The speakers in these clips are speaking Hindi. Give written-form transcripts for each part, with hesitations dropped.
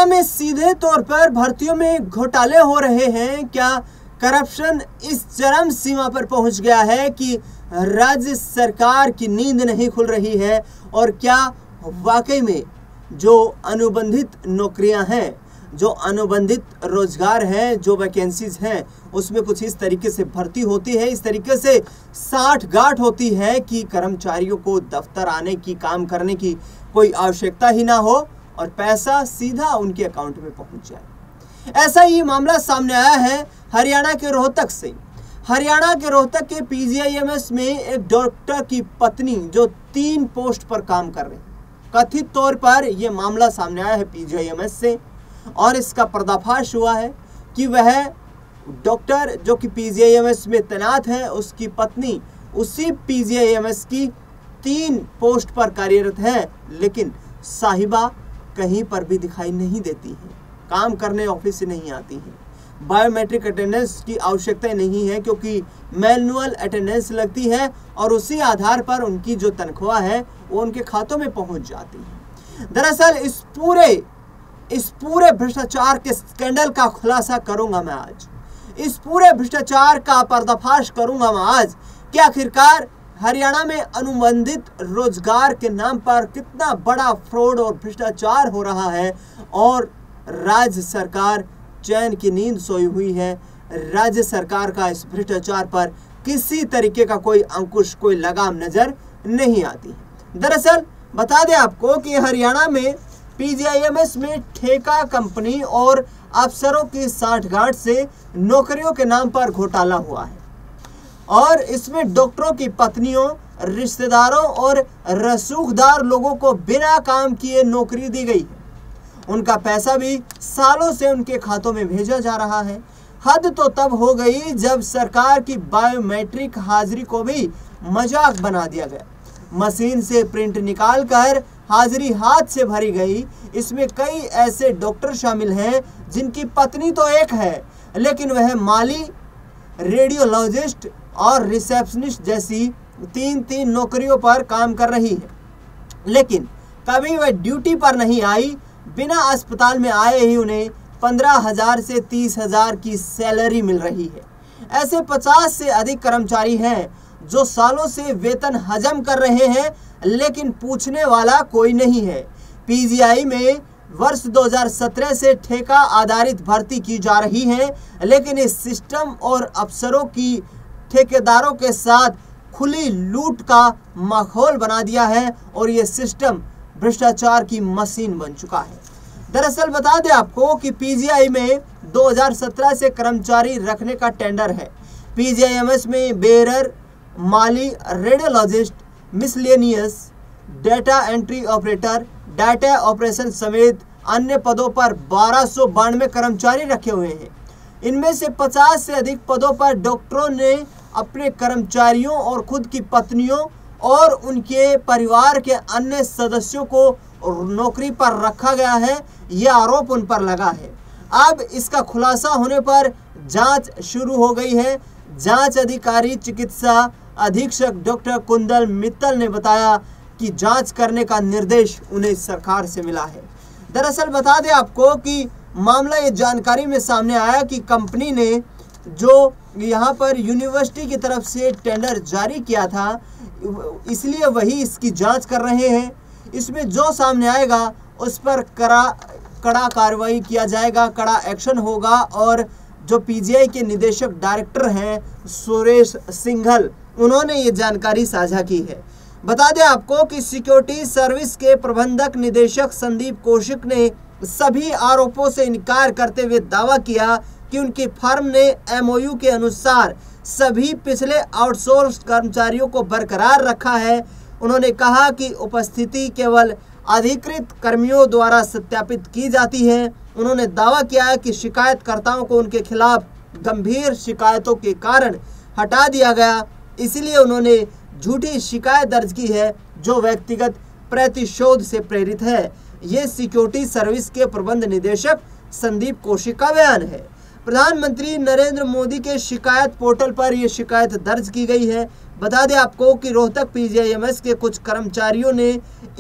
हरियाणा में सीधे तौर पर भर्तियों में घोटाले हो रहे हैं। क्या करप्शन इस चरम सीमा पर पहुंच गया है कि राज्य सरकार की नींद नहीं खुल रही है? और क्या वाकई में जो अनुबंधित नौकरियां हैं, जो अनुबंधित रोजगार हैं, जो वैकेंसीज हैं, उसमें कुछ इस तरीके से भर्ती होती है, इस तरीके से साठगांठ होती है कि कर्मचारियों को दफ्तर आने की, काम करने की कोई आवश्यकता ही ना हो और पैसा सीधा उनके अकाउंट में पहुंच जाए। ऐसा ही मामला सामने आया है हरियाणा के रोहतक से। हरियाणा के रोहतक के पीजीआईएमएस में एक डॉक्टर की पत्नी जो 3 पोस्ट पर काम कर रही, कथित तौर पर यह मामला सामने आया है पीजीआईएमएस से, और इसका पर्दाफाश हुआ है कि वह डॉक्टर जो कि पीजीआईएमएस में तैनात है, उसकी पत्नी उसी पीजीआईएमएस की 3 पोस्ट पर कार्यरत है, लेकिन साहिबा कहीं पर भी दिखाई नहीं देती है, काम करने ऑफिस से नहीं आती हैं। बायोमेट्रिक अटेंडेंस की आवश्यकता नहीं है क्योंकि मैनुअल अटेंडेंस लगती है और उसी आधार पर उनकी जो तनख्वाह है वो उनके खातों में पहुंच जाती है। दरअसल इस पूरे भ्रष्टाचार के स्कैंडल का खुलासा करूंगा मैं आज, इस पूरे भ्रष्टाचार का पर्दाफाश करूंगा मैं आज कि आखिरकार हरियाणा में अनुबंधित रोजगार के नाम पर कितना बड़ा फ्रॉड और भ्रष्टाचार हो रहा है और राज्य सरकार चैन की नींद सोई हुई है। राज्य सरकार का इस भ्रष्टाचार पर किसी तरीके का कोई अंकुश, कोई लगाम नजर नहीं आती है। दरअसल बता दें आपको कि हरियाणा में पीजीआईएमएस में ठेका कंपनी और अफसरों की साठगांठ से नौकरियों के नाम पर घोटाला हुआ है और इसमें डॉक्टरों की पत्नियों, रिश्तेदारों और रसूखदार लोगों को बिना काम किए नौकरी दी गई है। उनका पैसा भी सालों से उनके खातों में भेजा जा रहा है। हद तो तब हो गई जब सरकार की बायोमेट्रिक हाजिरी को भी मजाक बना दिया गया। मशीन से प्रिंट निकालकर हाजिरी हाथ से भरी गई। इसमें कई ऐसे डॉक्टर शामिल हैं जिनकी पत्नी तो एक है, लेकिन वह माली, रेडियोलॉजिस्ट और रिसेप्शनिस्ट जैसी 3 नौकरियों पर काम कर रही है, लेकिन कभी वह ड्यूटी पर नहीं आई। बिना अस्पताल में आए ही उन्हें 15,000 से 30,000 की सैलरी मिल रही है। ऐसे 50 से अधिक कर्मचारी हैं जो सालों से वेतन हजम कर रहे हैं, लेकिन पूछने वाला कोई नहीं है। पीजीआई में वर्ष 2017 से ठेका आधारित भर्ती की जा रही है, लेकिन इस सिस्टम और अफसरों की ठेकेदारों के साथ खुली लूट का माहौल बना दिया है और ये सिस्टम भ्रष्टाचार की मशीन बन चुका है। दरअसल बता दें आपको कि पीजीआई में 2017 से कर्मचारी रखने का टेंडर है। पीजीआईएमएस में बेरर, माली, radiologist, miscellaneous, data entry operator, data operation समेत अन्य पदों पर 1292 कर्मचारी रखे हुए हैं। इनमें से 50 से अधिक पदों पर डॉक्टरों ने अपने कर्मचारियों और खुद की पत्नियों और उनके परिवार के अन्य सदस्यों को नौकरी पर रखा गया है, यह आरोप उन पर लगा है। अब इसका खुलासा होने पर जांच शुरू हो गई है। जांच अधिकारी चिकित्सा अधीक्षक डॉक्टर कुंदल मित्तल ने बताया कि जांच करने का निर्देश उन्हें सरकार से मिला है। दरअसल बता दें आपको कि मामला ये जानकारी में सामने आया कि कंपनी ने जो यहाँ पर यूनिवर्सिटी की तरफ से टेंडर जारी किया था, इसलिए वही इसकी जांच कर रहे हैं। इसमें जो सामने आएगा उस पर कड़ा कार्रवाई किया जाएगा, कड़ा एक्शन होगा। और जो पीजीआई के निदेशक डायरेक्टर हैं सुरेश सिंघल, उन्होंने ये जानकारी साझा की है। बता दें आपको कि सिक्योरिटी सर्विस के प्रबंधक निदेशक संदीप कौशिक ने सभी आरोपों से इनकार करते हुए दावा किया कि उनकी फर्म ने एमओयू के अनुसार सभी पिछले आउटसोर्स कर्मचारियों को बरकरार रखा है। उन्होंने कहा कि उपस्थिति केवल अधिकृत कर्मियों द्वारा सत्यापित की जाती है। उन्होंने दावा किया है कि शिकायतकर्ताओं को उनके खिलाफ गंभीर शिकायतों के कारण हटा दिया गया, इसलिए उन्होंने झूठी शिकायत दर्ज की है जो व्यक्तिगत प्रतिशोध से प्रेरित है। ये सिक्योरिटी सर्विस के प्रबंध निदेशक संदीप कौशिक का बयान है। प्रधानमंत्री नरेंद्र मोदी के शिकायत पोर्टल पर यह शिकायत दर्ज की गई है। बता दें आपको कि रोहतक पीजीआईएमएस के कुछ कर्मचारियों ने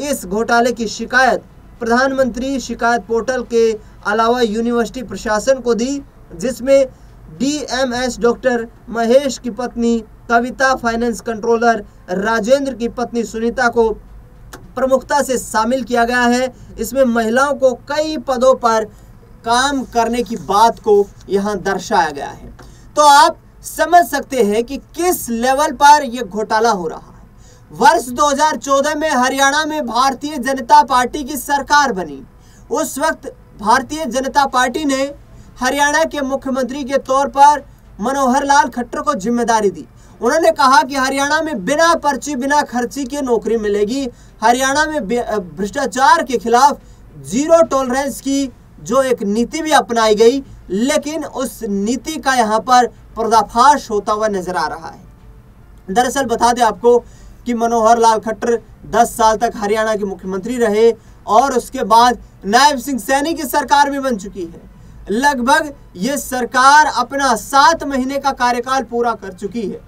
इस घोटाले की शिकायत प्रधानमंत्री शिकायत पोर्टल के अलावा यूनिवर्सिटी प्रशासन को दी, जिसमें DMS डॉक्टर महेश की पत्नी कविता, फाइनेंस कंट्रोलर राजेंद्र की पत्नी सुनीता को प्रमुखता से शामिल किया गया है। इसमें महिलाओं को कई पदों पर काम करने की बात को यहाँ दर्शाया गया है। तो आप समझ सकते हैं कि किस लेवल पर यह घोटाला हो रहा है। वर्ष 2014 में हरियाणा में भारतीय जनता पार्टी की सरकार बनी। उस वक्त भारतीय जनता पार्टी ने हरियाणा के मुख्यमंत्री के तौर पर मनोहर लाल खट्टर को जिम्मेदारी दी। उन्होंने कहा कि हरियाणा में बिना पर्ची बिना खर्ची के नौकरी मिलेगी। हरियाणा में भ्रष्टाचार के खिलाफ जीरो टॉलरेंस की जो एक नीति भी अपनाई गई, लेकिन उस नीति का यहाँ पर पर्दाफाश होता हुआ नजर आ रहा है। दरअसल बता दें आपको कि मनोहर लाल खट्टर 10 साल तक हरियाणा के मुख्यमंत्री रहे और उसके बाद नायब सिंह सैनी की सरकार भी बन चुकी है। लगभग ये सरकार अपना 7 महीने का कार्यकाल पूरा कर चुकी है,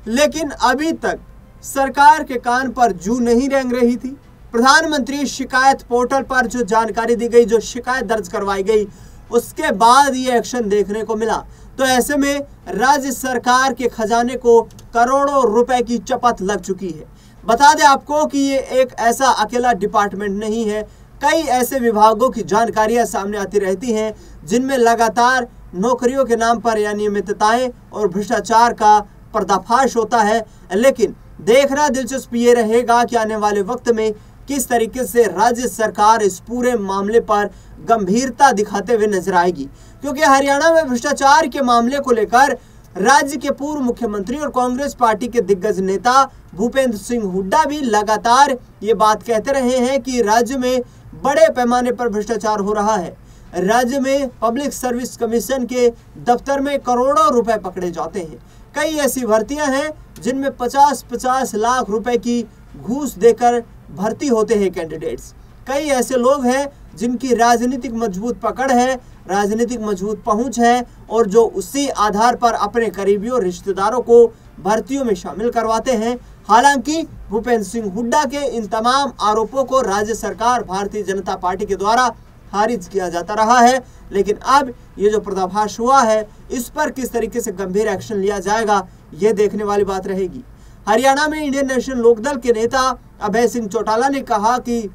लेकिन अभी तक सरकार के कान पर जू नहीं रेंग रही थी। प्रधानमंत्री शिकायत पोर्टल पर जो जानकारी दी गई, जो शिकायत दर्ज करवाई गई, उसके बाद ये एक्शन देखने को मिला। तो ऐसे में राज्य सरकार के खजाने को करोड़ों रुपए की चपत लग चुकी है। बता दें आपको कि ये एक ऐसा अकेला डिपार्टमेंट नहीं है, कई ऐसे विभागों की जानकारियां सामने आती रहती हैं जिनमें लगातार नौकरियों के नाम पर अनियमितताएं और भ्रष्टाचार का पर्दाफाश होता है। लेकिन देखना दिलचस्प ये रहेगा कि आने वाले वक्त में किस तरीके से राज्य सरकार इस पूरे मामले पर गंभीरता दिखाते हुए नजर आएगी, क्योंकि हरियाणा में भ्रष्टाचार के मामले को लेकर राज्य के पूर्व मुख्यमंत्री और कांग्रेस पार्टी के दिग्गज नेता भूपेंद्र सिंह हुड्डा भी लगातार ये बात कहते रहे हैं कि राज्य में बड़े पैमाने पर भ्रष्टाचार हो रहा है। राज्य में पब्लिक सर्विस कमीशन के दफ्तर में करोड़ों रुपए पकड़े जाते हैं। कई ऐसी भर्तियां हैं जिनमें 50-50 लाख रुपए की घूस देकर भर्ती होते हैं कैंडिडेट्स। कई ऐसे लोग हैं जिनकी राजनीतिक मजबूत पकड़ है, राजनीतिक मजबूत पहुंच है और जो उसी आधार पर अपने करीबियों रिश्तेदारों को भर्तियों में शामिल करवाते हैं। हालांकि भूपेंद्र सिंह हुड्डा के इन तमाम आरोपों को राज्य सरकार भारतीय जनता पार्टी के द्वारा खारिज किया जाता रहा है, लेकिन अब ये जो पर्दाफाश हुआ है इस पर किस तरीके से गंभीर एक्शन लिया जाएगा, ये देखने वाली बात रहेगी। हरियाणा में इंडियन नेशनल लोकदल के नेता अभय सिंह चौटाला ने कहा कि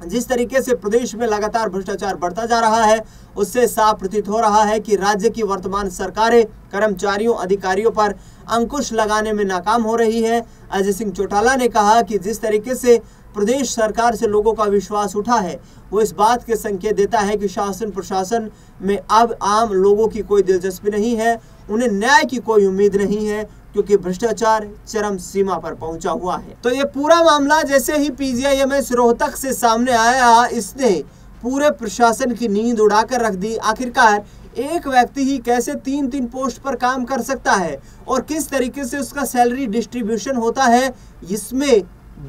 जिस तरीके से प्रदेश में लगातार भ्रष्टाचार बढ़ता जा रहा है, उससे साफ प्रतीत हो रहा है कि राज्य की वर्तमान सरकारें कर्मचारियों अधिकारियों पर अंकुश लगाने में नाकाम हो रही है। अजय सिंह चौटाला ने कहा कि जिस तरीके से प्रदेश सरकार से लोगों का विश्वास उठा है, वो इस बात के संकेत देता है कि शासन प्रशासन में अब आम लोगों की कोई दिलचस्पी नहीं है, उन्हें न्याय की कोई उम्मीद नहीं है, क्योंकि भ्रष्टाचार चरम सीमा पर पहुंचा हुआ है। तो ये पूरा मामला जैसे ही PGIMS रोहतक से सामने आया, इसने पूरे प्रशासन की नींद उड़ाकर रख दी। आखिरकार एक व्यक्ति ही कैसे 3-3 पोस्ट पर काम कर सकता है और किस तरीके से उसका सैलरी डिस्ट्रीब्यूशन होता है, इसमें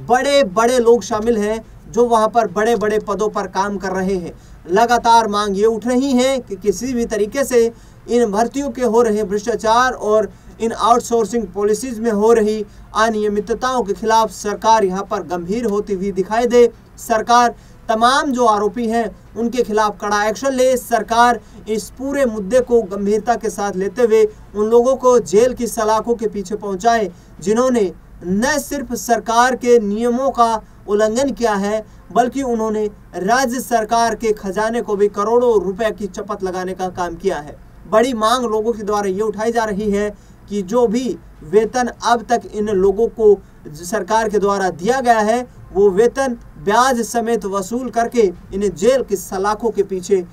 बड़े बड़े लोग शामिल हैं जो वहां पर बड़े बड़े पदों पर काम कर रहे हैं। लगातार मांग ये उठ रही है कि किसी भी तरीके से इन भर्तियों के हो रहे भ्रष्टाचार और इन आउटसोर्सिंग पॉलिसीज में हो रही अनियमितताओं के खिलाफ सरकार यहाँ पर गंभीर होती हुई दिखाई दे। सरकार तमाम जो आरोपी हैं उनके खिलाफ कड़ा एक्शन ले। सरकार इस पूरे मुद्दे को गंभीरता के साथ लेते हुए उन लोगों को जेल की सलाखों के पीछे पहुंचाए जिन्होंने न सिर्फ सरकार के नियमों का उल्लंघन किया है, बल्कि उन्होंने राज्य सरकार के खजाने को भी करोड़ों रुपए की चपत लगाने का काम किया है। बड़ी मांग लोगों के द्वारा ये उठाई जा रही है कि जो भी वेतन अब तक इन लोगों को सरकार के द्वारा दिया गया है, वो वेतन ब्याज समेत वसूल करके इन्हें जेल की सलाखों के पीछे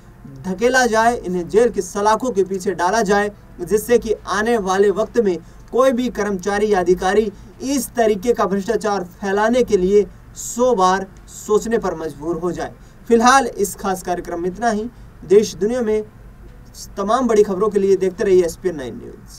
धकेला जाए, इन्हें जेल की सलाखों के पीछे डाला जाए, जिससे कि आने वाले वक्त में कोई भी कर्मचारी या अधिकारी इस तरीके का भ्रष्टाचार फैलाने के लिए 100 बार सोचने पर मजबूर हो जाए। फिलहाल इस खास कार्यक्रम में इतना ही। देश दुनिया में तमाम बड़ी खबरों के लिए देखते रहिए SPN9 न्यूज़।